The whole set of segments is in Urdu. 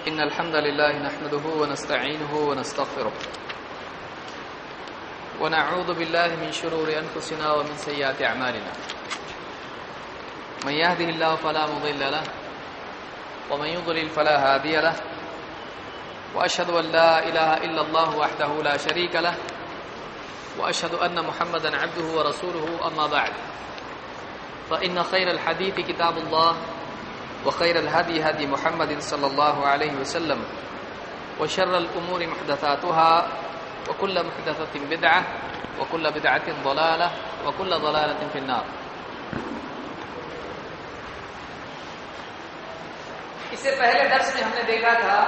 إن الحمد لله نحمده ونستعينه ونستغفره ونعوذ بالله من شرور أنفسنا ومن سيئات أعمالنا من يهده الله فلا مضل له ومن يضلل فلا هادي له وأشهد أن لا إله إلا الله وحده لا شريك له وأشهد أن محمدا عبده ورسوله أما بعد فإن خير الحديث كتاب الله وخير الهدي هدي محمد صلى الله عليه وسلم وشر الأمور محدثاتها وكل محدثة بدعة وكل بدعة ضلالة وكل ضلالة في النار. اس سے پہلے درس میں ہم نے دیکھا تھا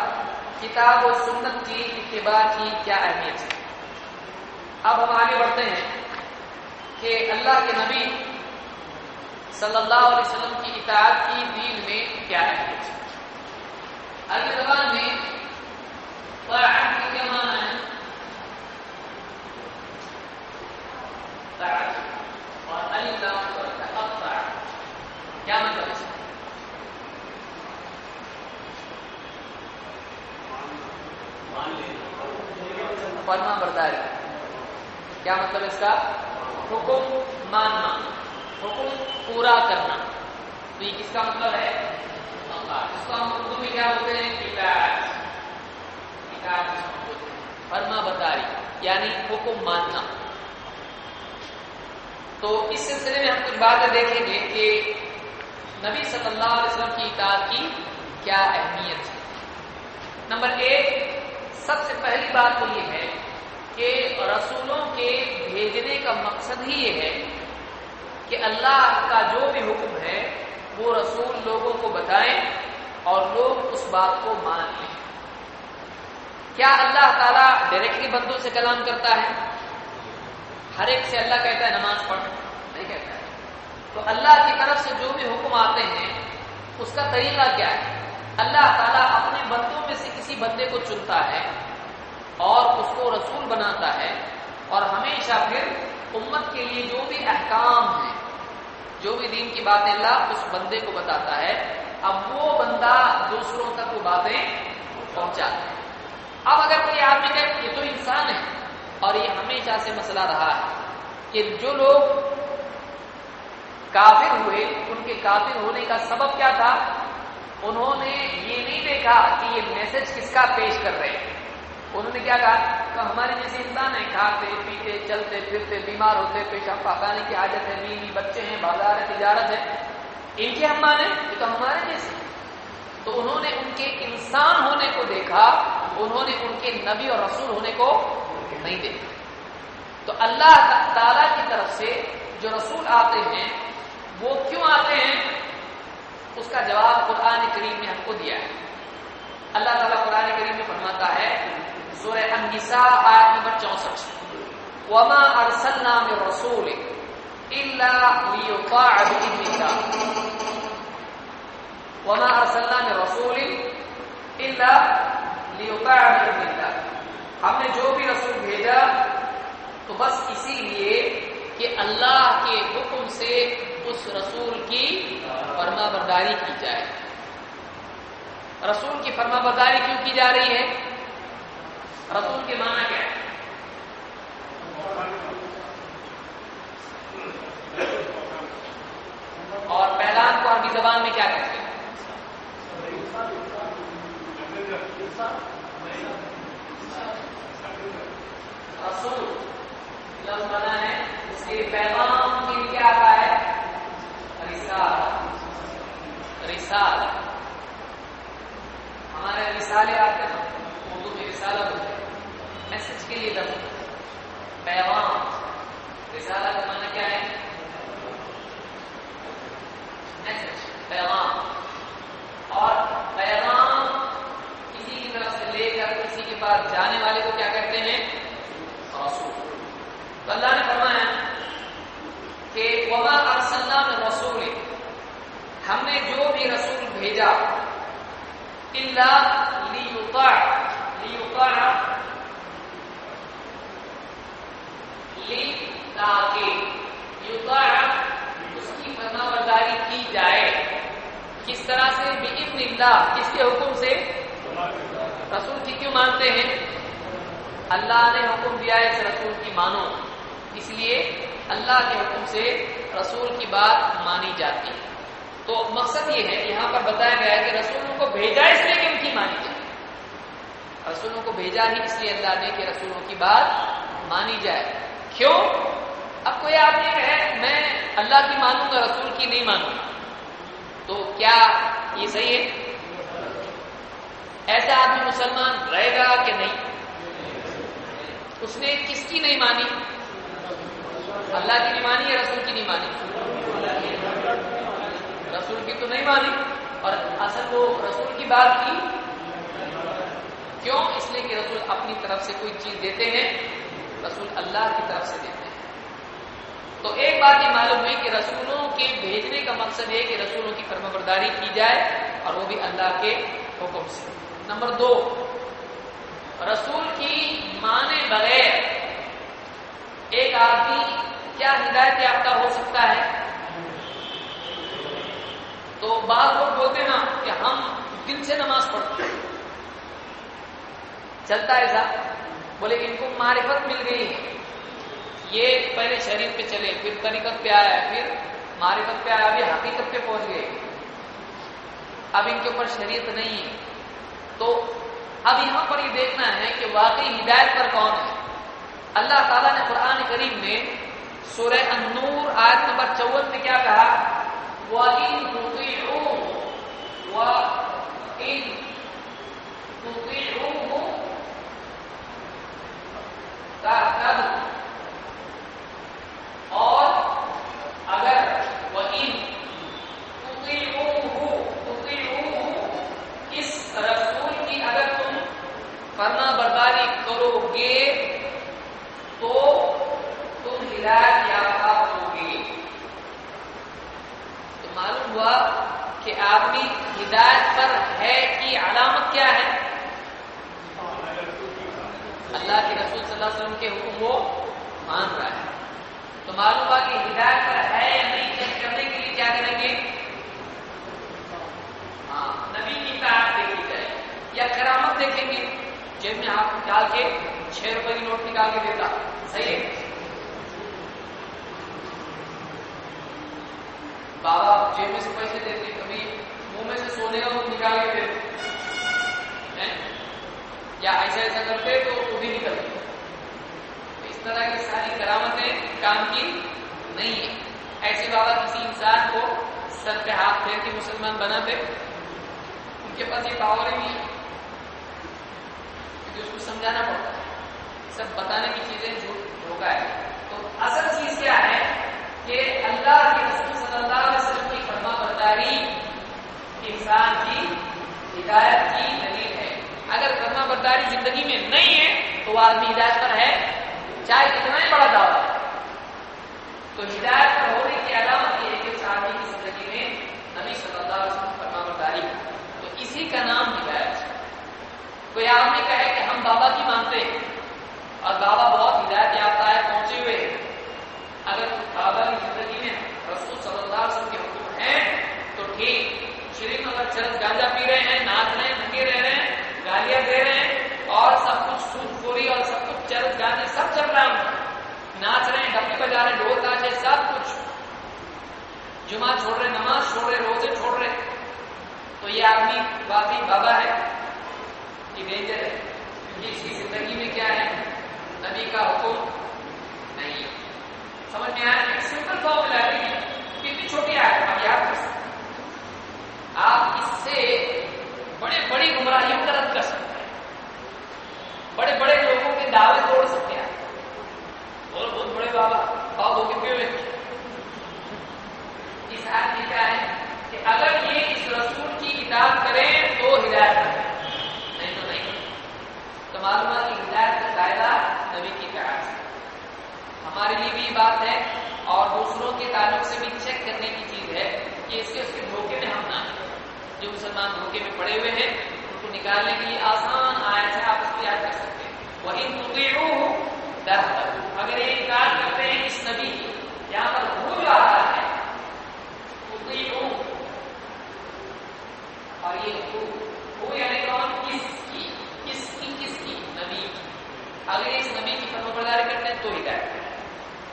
کتاب و سنت کی اتباع کی کیا اہمیت ہے. اب ہم آگے بڑھتے ہیں کہ اللہ کے نبی صلی اللہ علیہ وسلم کی اطاعت کی دین میں کیا اہمیت ہے. عربی زبان میں طاعت کی کیا معنی ہے؟ طاعت اور الزام اور اطاع کیا مطلب ہے؟ فرما برداری. کیا مطلب اس کا؟ حکم ماننا، حکم پورا کرنا. تو یہ کس کا مطلب ہے؟ اللہ. اس کو ہم اردو میں کیا بولتے ہیں؟ اطاعت. اطاعت جس کو بولتے ہیں فرما برداری یعنی حکم ماننا. تو اس سلسلے میں ہم کچھ باتیں دیکھیں گے کہ نبی صلی اللہ علیہ وسلم کی اطاعت کی کیا اہمیت ہے. نمبر ایک، سب سے پہلی بات تو یہ ہے کہ رسولوں کے بھیجنے کا مقصد ہی یہ ہے کہ اللہ کا جو بھی حکم ہے وہ رسول لوگوں کو بتائیں اور لوگ اس بات کو مان لیں. کیا اللہ تعالیٰ ڈائریکٹلی بندوں سے کلام کرتا ہے؟ ہر ایک سے اللہ کہتا ہے نماز پڑھ؟ نہیں کہتا ہے. تو اللہ کی طرف سے جو بھی حکم آتے ہیں اس کا طریقہ کیا ہے؟ اللہ تعالیٰ اپنے بندوں میں سے کسی بندے کو چنتا ہے اور اس کو رسول بناتا ہے اور ہمیشہ پھر امت کے لیے جو بھی احکام ہیں، جو بھی دین کی باتیں اللہ اس بندے کو بتاتا ہے. اب وہ بندہ دوسروں تک وہ باتیں پہنچاتا ہے. اب اگر کوئی آدمی کہے یہ تو انسان ہے، اور یہ ہمیشہ سے مسئلہ رہا ہے کہ جو لوگ کافر ہوئے ان کے کافر ہونے کا سبب کیا تھا؟ انہوں نے یہ نہیں دیکھا کہ یہ میسج کس کا پیش کر رہے ہیں. انہوں نے کیا کہا کہ ہمارے جیسے انسان ہیں، کھاتے پیتے چلتے پھرتے بیمار ہوتے، پیشاب پاخانے کی عادت ہے، بیوی بچے ہیں، بازار ہے، تجارت ہے، ان کے ہم مانے یہ تو ہمارے جیسے. تو انہوں نے ان کے انسان ہونے کو دیکھا، انہوں نے ان کے نبی اور رسول ہونے کو نہیں دیکھا. تو اللہ تعالیٰ کی طرف سے جو رسول آتے ہیں وہ کیوں آتے ہیں؟ اس کا جواب قرآن کریم نے ہم کو دیا ہے. اللہ تعالیٰ قرآن کریم میں فرماتا ہے سورہ النساء آیت نمبر 64 وَمَا أَرْسَلْنَا مِن رَّسُولٍ إِلَّا لِيُطَاعَ بِإِذْنِ اللَّهِ وَمَا أَرْسَلْنَا مِن رَّسُولٍ إِلَّا لِيُطَاعَ بِإِذْنِ اللَّهِ. ہم نے جو بھی رسول بھیجا تو بس اسی لیے کہ اللہ کے حکم سے اس رسول کی فرما برداری کی جائے. رسول کی فرما برداری کیوں کی جا رہی ہے؟ رسول کے معنی کیا ہے؟ اور پہلان کو عربی زبان میں کیا کہتے ہیں؟ رسول لفظ بنا ہے، اس کے پیغام کے لیے کیا آتا ہے؟ رسالہ. رسالہ ہمارے رسالے آتے ہیں، اردو میں رسالہ بولتے ہیں، میسج کے لیے لفظ. پیغام، رسالہ کا معنی کیا ہے؟ میسج، پیغام. اور پیغام کسی کی طرف سے لے کر کسی کے پاس جانے والے کو کیا کہتے ہیں؟ رسول. تو اللہ نے فرمایا کہ وَمَا أَرْسَلْنَا مِن رَّسُولٍ، ہم نے جو بھی رسول بھیجا إِلَّا لِيُطَاعَ تاکہ یطاع اس کی فرما برداری کی جائے. کس طرح سے؟ بِإِذْنِ اللَّهِ، کس کے حکم سے؟ مانتے ہیں؟ اللہ نے حکم دیا ہے اس رسول کی مانو، اس لیے اللہ کے حکم سے رسول کی بات مانی جاتی ہے۔ تو مقصد یہ ہے، یہاں پر بتایا گیا ہے کہ رسولوں کو بھیجا اس لیے کہ ان کی مانی جائے، رسولوں کو بھیجا ہی اس لیے اللہ نے کہ رسولوں کی بات مانی جائے۔ کیوں؟ اب کوئی آدمی کہے میں اللہ کی مانوں گا رسول کی نہیں مانوں گا، تو کیا یہ صحیح ہے؟ ایسا آدمی مسلمان رہے گا کہ نہیں؟ اس نے کس کی نہیں مانی؟ اللہ کی نہیں مانی یا رسول کی نہیں مانی؟ رسول کی تو نہیں مانی، اور اصل وہ رسول کی بات کی کیوں؟ اس لیے کہ رسول اپنی طرف سے کوئی چیز دیتے ہیں، رسول اللہ کی طرف سے دیتے ہیں۔ تو ایک بات یہ معلوم ہوئی کہ رسولوں کے بھیجنے کا مقصد ہے کہ رسولوں کی فرمانبرداری کی جائے، اور وہ بھی اللہ کے حکم سے۔ نمبر 2، رسول کی مانے بغیر ایک آدمی کیا ہدایت یافتہ ہو سکتا ہے؟ تو بعض لوگ بولتے نا کہ ہم دل سے نماز پڑھتے ہیں، چلتا ہے ایسا، بولے ان کو معرفت مل گئی ہے، یہ پہلے شریعت پہ چلے، پھر طریقت پہ آیا، پھر معرفت پہ آیا، ابھی حقیقت پہ پہنچ گئے، اب ان کے اوپر شریعت نہیں ہے۔ تو اب یہاں پر یہ دیکھنا ہے کہ واقعی ہدایت پر کون ہے۔ اللہ تعالیٰ نے قرآن کریم میں سورہ النور آیت نمبر 54 میں کیا کہا؟ وَإِن تُطِيعُوهُ تَهْتَدُوا، اور اگر وَإِن تُطِيعُوهُ اس رسول کی اگر تم فرما برداری کرو گے تو تم ہدایت یافتہ ہوگے۔ تو معلوم ہوا کہ آدمی ہدایت پر ہے کی علامت کیا ہے؟ اللہ کے رسول صلی اللہ علیہ وسلم کے حکم وہ مان رہا ہے۔ تو معلوم ہوا کہ ہدایت پر ہے یا نہیں چیک کرنے کے لیے کیا کریں گے؟ ہاں، نبی کی اطاعت دیکھی جائے یا کرامت دیکھیں گے، جیب میں ہاتھ ڈال کے 6 روپے کی نوٹ نکال کے دیتا، صحیح ہے؟ بابا جیب میں سے پیسے دیتے، کبھی منہ میں سے سونے کا نوٹ نکال کے دیتے، یا ایسا ایسا کرتے تو وہ بھی نکلتے۔ اس طرح کی ساری کرامتیں کام کی نہیں ہے۔ ایسے بابا کسی انسان کو سر پہ ہاتھ پھیر کے مسلمان بناتے، ان کے پاس یہ پاور نہیں ہے، کیونکہ اس کو سمجھانا پڑتا ہے، سب بتانے کی چیزیں جھوٹ دھوکا ہے۔ تو اصل چیز کیا ہے کہ اللہ کے رسول صلی اللہ علیہ وسلم کی فرما برداری انسان کی ہدایت کی دلیل ہے۔ اگر فرما برداری زندگی میں نہیں ہے تو وہ آدمی ہدایت پر ہے، چاہے کتنا ہی بڑا دعویٰ ہے۔ تو ہدایت پر ہونے کی علامت یہ ہے کہ اس آدمی کی زندگی میں نبی صلی اللہ علیہ وسلم کی فرما برداری، تو اسی کا نام ہدایت ہے۔ کوئی آدمی کہے کہ ہم بابا کی مانتے ہیں اور بابا بہت ہدایت یافتہ ہے، پہنچے ہوئے ہیں، اگر بابا کی زندگی میں رسول صلی اللہ علیہ وسلم کے حکم ہیں تو ٹھیک، شریف اگر چرس گانجا پی رہے ہیں، ناچ رہے ہیں، ننگے رہ رہے ہیں، گالیاں دے رہے ہیں، اور سب کچھ سود خوری اور سب کچھ چرس گانے سب چل رہا ہے، ناچ رہے ہیں، ڈپٹی بجا رہے ہیں، ڈھول تاجے سب کچھ، جمعہ چھوڑ رہے، نماز چھوڑ رہے، روزے چھوڑ رہے، تو یہ آدمی واقعی بابا ہے کہ ڈینجر ہے؟ کیونکہ اس کی زندگی میں کیا ہے؟ نبی کا حکم نہیں ہے۔ سمجھ میں آیا؟ ایک سمپل فارمولا ہے، کتنی چھوٹی ہے آپ یاد کر سکتے ہیں، آپ اس سے بڑے بڑی گمراہیوں کا رد کر سکتے ہیں، بڑے بڑے لوگوں کے دعوے توڑ سکتے ہیں، اور بہت بڑے بابا پاؤ دھو کے پیو لیتے۔ اس حال میں کیا ہے کہ اگر یہ اس رسول کی اطاعت کریں تو ہدایت ہے، نہیں تو نہیں۔ تو معلومات کی ہدایت کا دائرہ نبی کی اطاعت ہے۔ ہمارے لیے بھی بات ہے اور دوسروں کے تعلق سے بھی چیک کرنے کی چیز ہے کہ اس کے دھوکے میں ہم نہ آئیں۔ جو مسلمان دھوکے میں پڑے ہوئے ہیں ان کو نکالنے کے لیے آسان آیت ہے، آپ اس کو یاد کر سکتے ہیں۔ وَإِن تُطِيعُوهُ تَهْتَدُوا، اگر یہ اطاعت کرتے ہیں اس نبی کی، یہاں پر ہو جو آ رہا ہے تُطِيعُوهُ، اور یہ ہو یعنی کون؟ کس کی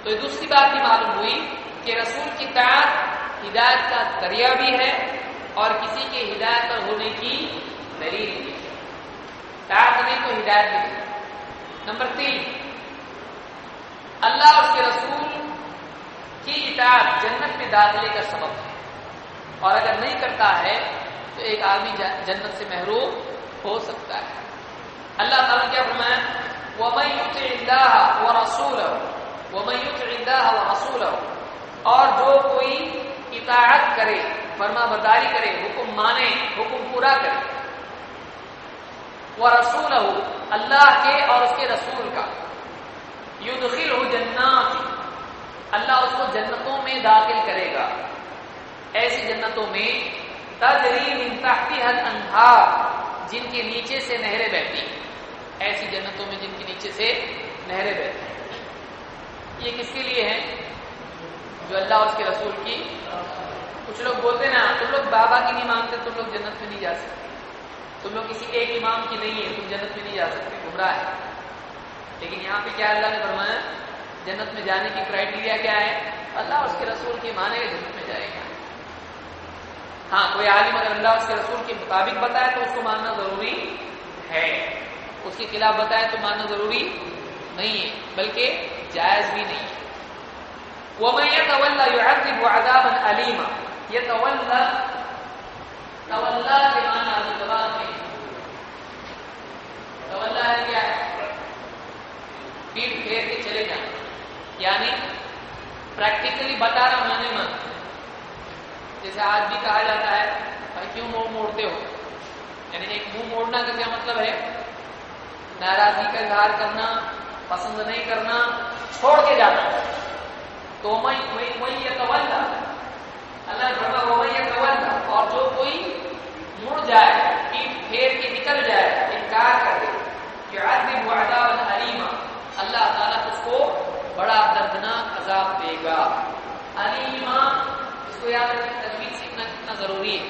تو یہ دوسری بات بھی معلوم ہوئی کہ رسول کی اطاعت ہدایت کا ذریعہ بھی ہے اور کسی کے ہدایت پر ہونے کی دلیل بھی ہے. اطاعت نہیں تو ہدایت بھی ہے. نمبر 3، اللہ اور اس کے رسول کی اطاعت جنت میں داخلے کا سبب ہے، اور اگر نہیں کرتا ہے تو ایک آدمی جنت سے محروم ہو سکتا ہے. اللہ تعالیٰ کیا فرمایا؟ وَمَن يُطِعِ اللَّهَ وَرَسُولَهُ وَمَن يُطِعِ اللَّهَ وَرَسُولَهُ، اور جو کوئی اطاعت کرے، فرما برداری کرے، حکم مانے، حکم پورا کرے، وَرَسُولَهُ، اللہ کے اور اس کے رسول کا، يُدْخِلْهُ جَنَّاتٍ، اللہ اس کو جنتوں میں داخل کرے گا، ایسی جنتوں میں تجری من تحتها الانہار، جن کے نیچے سے نہریں بہتی ہیں، ایسی جنتوں میں جن کے نیچے سے نہریں بہتی ہیں. یہ کس کے لیے ہے؟ جو اللہ اور اس کے رسول کی. کچھ لوگ بولتے نا تم لوگ بابا کی نہیں مانتے، تم لوگ جنت میں نہیں جا سکتے، تم لوگ کسی ایک امام کی نہیں ہے، تم جنت میں نہیں جا سکتے، گمراہ ہے. لیکن یہاں پہ کیا اللہ نے فرمایا؟ جنت میں جانے کی کرائٹیریا کیا ہے؟ اللہ اور اس کے رسول کی مانے گا جنت میں جائے گا. ہاں، کوئی عالم اگر اللہ اور اس کے رسول کے مطابق بتائے تو اس کو ماننا ضروری ہے، اس کے خلاف بتائے تو ماننا ضروری نہیں ہے، بلکہ جائز بھی نہیں ہے. وَمَن يَتَوَلَّ يُعَذِّبْهُ عَذَابًا أَلِيمًا، يَتَوَلَّ، تولا کے معنی عربی زبان میں تولا ہے کیا ہے؟ پیٹ پھیر کے چلے جانا، یعنی پریکٹیکلی بتا رہا مانے من. جیسے آج بھی کہا جاتا ہے بھائی کیوں منہ موڑتے ہو، یعنی ایک منہ موڑنا کا کیا مطلب ہے؟ ناراضگی کا اظہار کرنا، پسند نہیں کرنا، چھوڑ کے جانا. تو وہی یہ تولا، اللہ نے فرمایا وہی یہ تولا، اور جو کوئی مڑ جائے، پیٹ پھیر کے نکل جائے، انکار کر دے، يعذب عذابا علیما، اللہ تعالیٰ اس کو بڑا دردناک عذاب دے گا. علیما، اس کو یاد رکھیں، تجوید سیکھنا کتنا ضروری ہے،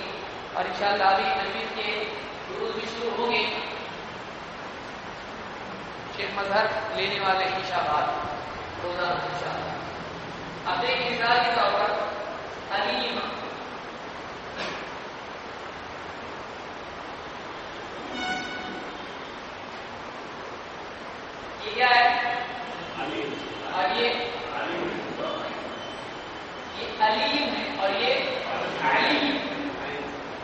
اور انشاءاللہ ابھی تجوید کے دروس بھی شروع ہوں گے. شیخ مظہر لینے والے انشاءاللہ روزانہ انشاءاللہ. اب دیکھیں مثال کے طور پر علیما، یہ کیا ہے؟ اور یہ علیم ہے، اور یہ علیم،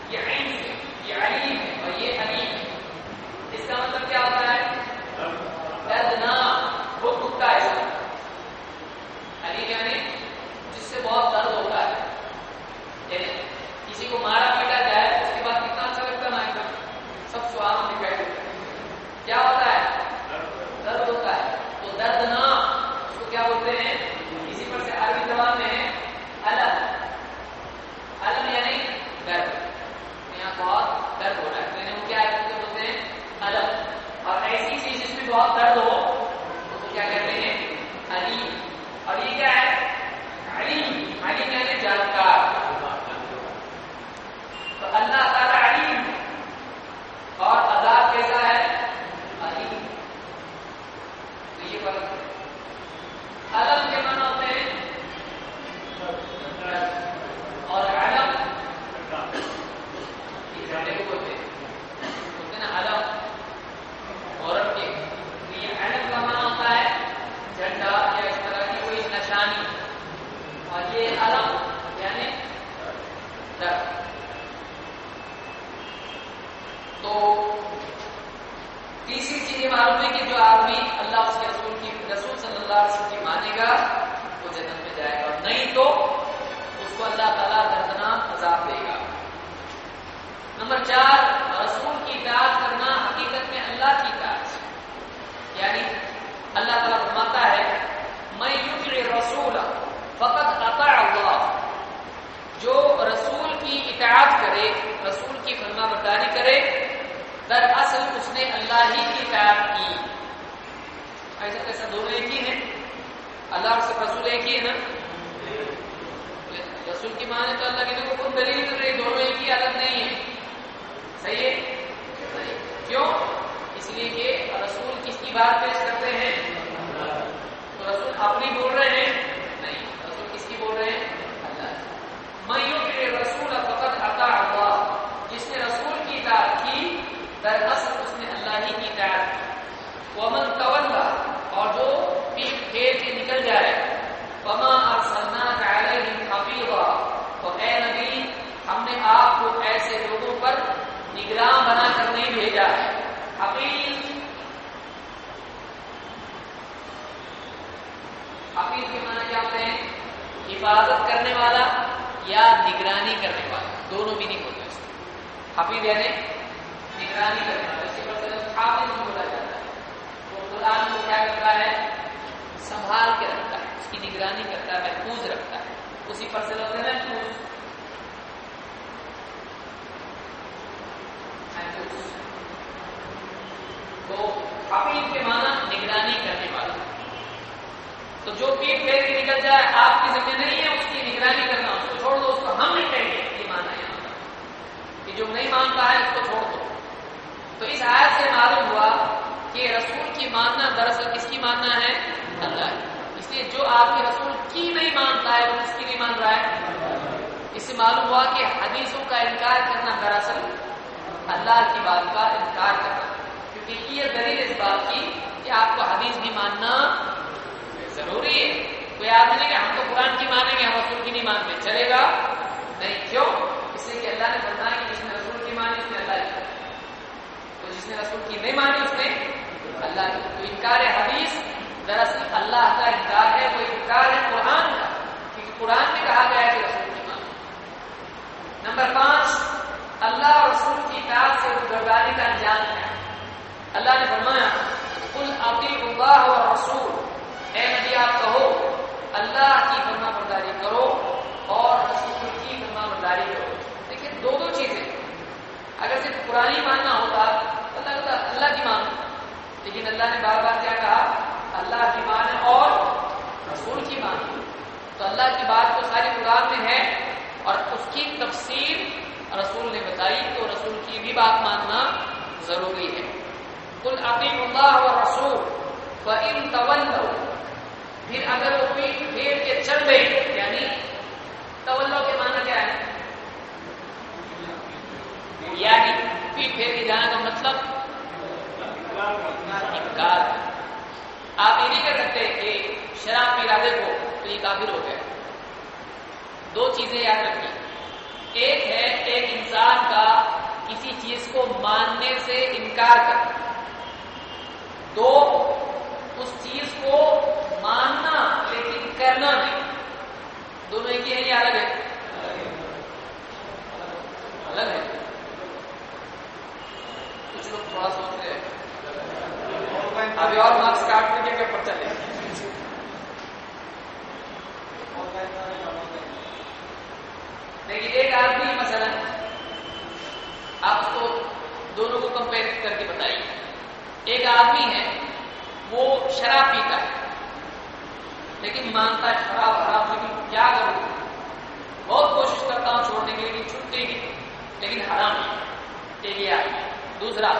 یہ عین ہے، یہ علیم ہے، اور یہ علیم ہے. اس کا مطلب کیا ہوتا ہے؟ دردناک، وہ کتا ہے. علیم یعنی جس سے بہت درد ہوتا ہے، یعنی کسی کو مارا پیٹا جائے اس کے بعد کتنا اچھا لگتا ہے نا، سب سوال دکھائی دیتا ہے. کیا ہوتا ہے؟ درد ہوتا ہے. تو دردناک اس کو کیا بولتے ہیں؟ اسی پر سے عربی زبان میں ہے علم. علم یعنی درد، یہاں بہت درد ہو رہا ہے، یعنی وہ کیا ہے؟ بولتے ہیں علم. اور ایسی چیز جس میں بہت درد ہو تو کیا کہتے ہیں؟ علیم. اور یہ کیا ہے؟ علیم. علیم یعنی جانکار. تو اللہ تعالیٰ علیم ہے، اور عذاب کیسا ہے؟ علیم. تو یہ فرق ہے. علم کے معنی ہوتے ہیں اور علم یہ جھنڈے کو بولتے ہیں نا، علم عورت کے. یہ علم کا معنی ہوتا ہے جھنڈا یا اس طرح کی کوئی نشانی، اور یہ علم یعنی درد. تو تیسری چیز یہ معلوم ہے کہ جو آدمی اللہ اس کے رسول صلی اللہ علیہ وسلم کی مانے گا وہ جنت میں جائے گا، نہیں تو اس کو اللہ تعالیٰ دردناک عذاب دے گا. نمبر 4، رسول کی اطاعت کرنا حقیقت میں اللہ کی اطاعت، یعنی اللہ تعالیٰ فرماتا ہے میں یطع الرسول فقد اطاع اللہ، جو رسول کی اطاعت کرے، رسول کی فرما برداری کرے، دراصل اس نے اللہ ہی کی اطاعت کی. ایسا کیسا؟ دونوں ایک ہی ہیں، اللہ اور رسول ایک ہی ہے نا. رسول کی مانے تو اللہ کی تو خود دلیل کر رہی، دونوں ایک ہی، الگ نہیں ہے. صحیح ہے؟ کیوں؟ اس لیے کہ رسول کس کی بات پیش کرتے ہیں؟ تو رسول اپنی بول رہے ہیں؟ نہیں، رسول کس کی بول رہے ہیں؟ اللہ کی. من یطع الرسول فقد اطاع اللہ، جس نے رسول کی اطاعت کی دراصل اس نے اللہ ہی کی اطاعت کی. ومن تولی، اور جو پیٹ پھیر کے نکل جائے، وما ارسلناک علیہم حفیظا، تو اے نبی ہم نے آپ کو ایسے لوگوں پر نگراں بنا کر نہیں بھیجا ہے. حفیظ، حفیظ کے معنی کیا ہوتے ہیں؟ حفاظت کرنے والا یا نگرانی کرنے والا، دونوں بھی نہیں ہوتے اس میں. حفیظ یعنی نگرانی کرنے والا، اسی پر حافظ بھی بولا جاتا ہے. وہ قرآن کو کیا کرتا ہے؟ سنبھال کے رکھتا ہے، اس کی نگرانی کرتا ہے، محفوظ رکھتا ہے. اسی پر سے ہوتے ہیں محفوظ. تو حفیظ کے معنی نگرانی کرنے والا. تو جو پیٹ پھیر کے نکل جائے آپ کی ذمہ نہیں ہے اس کی نگرانی کرنا، اس کو چھوڑ دو، اس کو ہم نہیں کہیں گے. یہ معنی ہے یہاں کہ جو نہیں مانتا ہے اس کو چھوڑ دو. تو اس آیت سے معلوم ہوا کہ رسول کی ماننا دراصل کس کی ماننا ہے؟ اللہ کی. اس لیے جو آپ کے رسول کی نہیں مانتا ہے وہ کس کی نہیں مان رہا ہے؟ اس سے معلوم ہوا کہ حدیثوں کا انکار کرنا دراصل اللہ کی بات کا انکار کرنا، کیونکہ یہ دلیل اس بات کی کہ آپ کو حدیث بھی ماننا ضروری ہے. کوئی آدمی نہیں کہ ہم تو قرآن کی مانیں گے، ہم رسول کی نہیں مانتے، چلے گا نہیں. کیوں؟ اس لیے کہ اللہ نے بتایا کہ جس نے رسول کی مانی اس نے اللہ کی، تو جس نے رسول کی نہیں مانی اس نے اللہ کی. تو انکار حدیث دراصل اللہ کا انکار ہے، وہ انکار ہے قرآن کا، کیونکہ قرآن میں کہا گیا ہے کہ رسول کی مانو. نمبر 5، اللہ اور رسول کی اطاعت سے روزگاری کا انجام ہے. اللہ نے فرمایا قل اطیعوا اللہ والرسول، اے نبی آپ کہو اللہ کی فرما برداری کرو اور رسول کی فرما برداری کرو. دیکھیں دو چیزیں، اگر صرف قرآن ہی ماننا ہوتا اللہ کی مانو، لیکن اللہ نے بار بار کیا کہا؟ اللہ کی مان اور رسول کی مان. تو اللہ کی بات تو ساری قرآن میں ہے اور اس کی تفسیر رسول نے بتائی، تو رسول کی بھی بات ماننا ضروری ہے. قل اطیعوا اللہ والرسول فإن تولوا، پھر اگر وہ پیٹ پھیر کے چل گئی، یعنی تولو کے معنی کیا ہے؟ یعنی پیٹ پھیر کے جانے کا مطلب انکار. آپ یہ نہیں کر سکتے کہ شراب پی رہے کو تو یہ کافر ہو گئے. دو چیزیں یاد رکھیے، ایک ہے ایک انسان کا کسی چیز کو ماننے سے انکار کرنا، دو اس چیز کو ماننا لیکن کرنا نہیں. دونوں ایک ہی ہے یا الگ ہے؟ الگ ہے. کچھ لوگ تھوڑا سوچ رہے ہیں ابھی اور مارکس کاٹ کر کے پیپر چلے. لیکن ایک آدمی مثلا آپ اس کو دونوں کو کمپیئر کر کے بتائیے. ایک آدمی ہے وہ شراب پیتا ہے لیکن مانتا ہے شراب حرام، لیکن کیا کروں، بہت کوشش کرتا ہوں چھوڑنے کے لیے، چھوٹتی نہیں لیکن حرام ہے. ایک یہ آدمی. دوسرا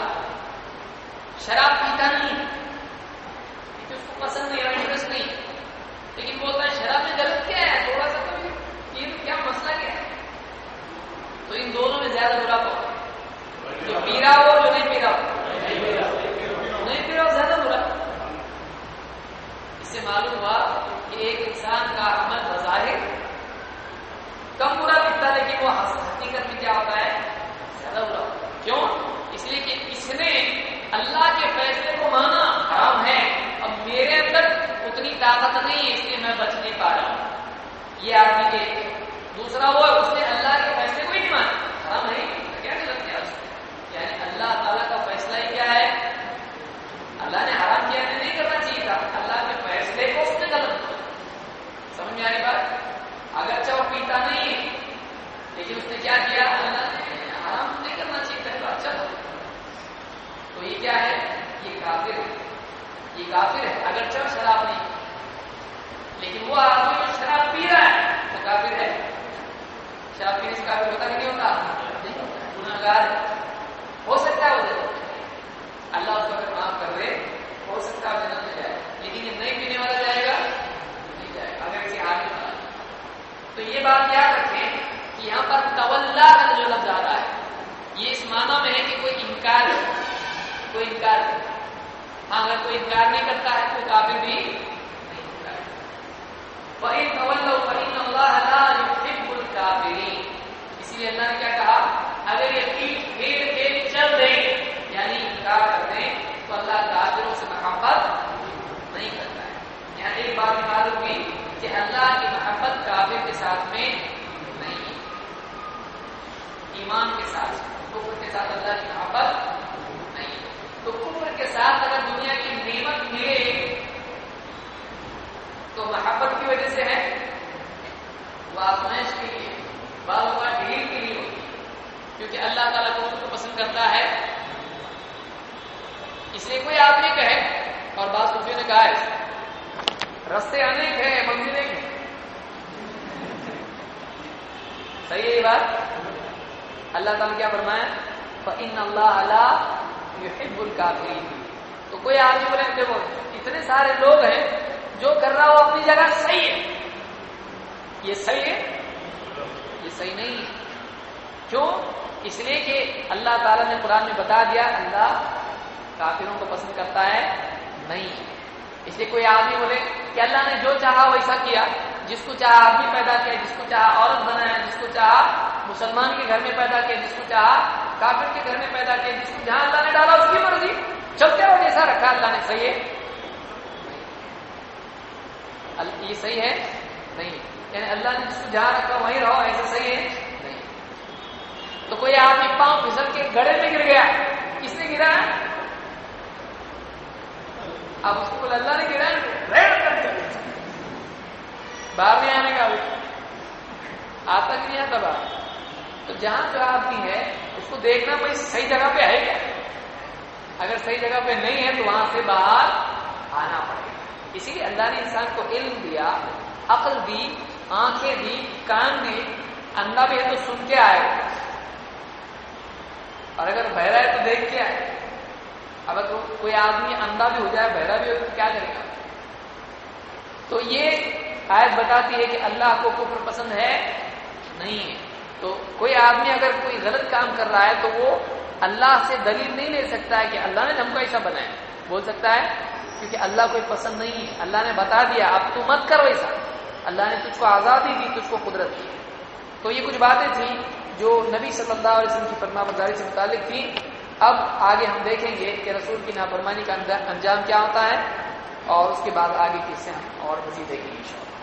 شراب پیتا نہیں کیونکہ اس کو پسند نہیں، انٹرسٹ نہیں، لیکن بولتا ہے شراب میں غلط کیا ہے، تھوڑا سا تو یہ کیا مسئلہ کیا ہے. تو ان دونوں میں زیادہ برا کون؟ جو پی رہا ہو جو نہیں پی رہا ہو؟ نہیں پی رہا ہو زیادہ برا. اس سے معلوم ہوا کہ ایک انسان کا عمل بظاہر کم برا دکھتا ہے لیکن وہ حقیقت میں کیا ہوتا ہے؟ زیادہ برا. کیوں؟ اس لیے کہ اس نے اللہ کے فیصلے کو مانا حرام ہے، اب میرے اندر اتنی طاقت نہیں ہے اس لیے میں بچ نہیں پا رہا ہوں. یہ آدمی ایک ہے. دوسرا وہ اس نے اللہ کے فیصلے کو ہی نہیں مانا، حرام ہے کیا غلط کیا اس نے؟ یعنی اللہ تعالیٰ کا فیصلہ ہی کیا ہے؟ اللہ نے حرام کیا نہیں کرنا چاہیے تھا، اللہ کے فیصلے کو اس نے غلط کیا. سمجھ میں آ رہی بات؟ اگرچہ وہ پیتا نہیں ہے لیکن اس نے کیا کیا؟ اللہ نے حرام نہیں کرنا چاہیے تھا، اچھا تھا. تو یہ کیا ہے؟ یہ کافر ہے. یہ کافر ہے اگرچہ شراب نہیں، لیکن وہ آدمی جو شراب پی رہا ہے وہ کافر ہے. شراب پینے سے کافر ہوتا کہ نہیں ہوتا؟ گناہگار ہے. ہو سکتا ہے وہ جنت میں جائے، اللہ اس کو اگر معاف کر دے ہو سکتا ہے وہ جنت میں جائے، لیکن یہ نہیں پینے والا جائے گا بات یاد رکھیں کہ یہاں پر تولا کا جو لفظ آ رہا ہے یہ اس معنی میں ہے کہ کوئی انکار کرے. ہاں اگر کوئی انکار نہیں کرتا ہے تو کافر بھی نہیں ہوتا ہے. وَإِن تَوَلَّوْا فَإِنَّ اللَّهَ لَا يُحِبُّ الْكَافِرِينَ. اسی لیے اللہ نے کیا کہا اگر یہ پھر چل دیں یعنی انکار کر دیں تو اللہ کافروں سے محبت نہیں کرتا ہے. یہاں ایک بات معلوم ہوئی کہ اللہ کی محبت کافر کے ساتھ میں نہیں ہے. ایمان کے ساتھ کفر کے ساتھ اللہ کی محبت نہیں. تو کفر کے ساتھ اگر دنیا کی نعمت ملے تو محبت کی وجہ سے ہے وہ آزمائش کے لیے بعض اوقات ڈھیل کے لیے ہوتی ہے کیونکہ اللہ تعالیٰ کفر کو پسند کرتا ہے. اس لیے کوئی آدمی کہے اور بعض صوفیوں نے کہا ہے رستے انیک ہے منزلیں ہیں. صحیح ہے یہ بات. اللہ تعالیٰ کیا فرمایا فَإِنَّ اللَّهَ لَا يُحِبُّ الْكَافِرِينَ. تو کوئی آدمی بولے دیکھو اتنے سارے لوگ ہیں جو کر رہا وہ اپنی جگہ صحیح ہے. یہ صحیح ہے یہ صحیح نہیں ہے. کیوں؟ اس لیے کہ اللہ تعالیٰ نے قرآن میں بتا دیا اللہ کافروں کو پسند کرتا ہے نہیں. اس لیے کوئی آدمی بولے کہ اللہ نے جو چاہا ویسا کیا, جس کو چاہا آدمی پیدا کیا, جس کو چاہا عورت بنایا, جس کو چاہا مسلمان کے گھر میں پیدا کیا, جس کو چاہا کافر کے گھر میں پیدا کیا, جس کو جہاں اللہ نے ڈالا اس کی مرضی چلتے رہو جیسا رکھا اللہ نے. صحیح ہے یہ صحیح ہے نہیں. یعنی اللہ نے جس کو جہاں رکھا وہیں رہو ایسا صحیح ہے نہیں. تو کوئی آدمی پاؤں پھسل کے گڑھے میں گر گیا, کس نے گرا ہے؟ اب اس کو بول اللہ نے گرا ہے باہر نہیں آنے کا آتا کہ نہیں آتا باہر. تو جہاں جو آدمی ہے اس کو دیکھنا بھائی صحیح جگہ پہ ہے کیا. اگر صحیح جگہ پہ نہیں ہے تو وہاں سے باہر آنا پڑے گا. اسی لیے اللہ نے انسان کو علم دیا, عقل دی, آنکھیں دی, کان دی. اندھا بھی ہے تو سن کے آئے اور اگر بہرا ہے تو دیکھ کے آئے. اب اگر کوئی آدمی اندھا بھی ہو جائے بہرا بھی ہو تو کیا کرے گا. تو یہ آیت بتاتی ہے کہ اللہ کو کفر پسند ہے نہیں ہے. تو کوئی آدمی اگر کوئی غلط کام کر رہا ہے تو وہ اللہ سے دلیل نہیں لے سکتا ہے کہ اللہ نے ہم کو ایسا بنایا. بول سکتا ہے کیونکہ اللہ کوئی پسند نہیں ہے. اللہ نے بتا دیا اب تو مت کر ویسا. اللہ نے تجھ کو آزادی دی, تجھ کو قدرت دی. تو یہ کچھ باتیں تھیں جو نبی صلی اللہ علیہ وسلم کی فرما برداری سے متعلق تھیں. اب آگے ہم دیکھیں گے کہ رسول کی نافرمانی کا انجام کیا ہوتا ہے اور اس کے بعد آگے کی سے ہم اور مزید دیکھیں گے انشاءاللہ.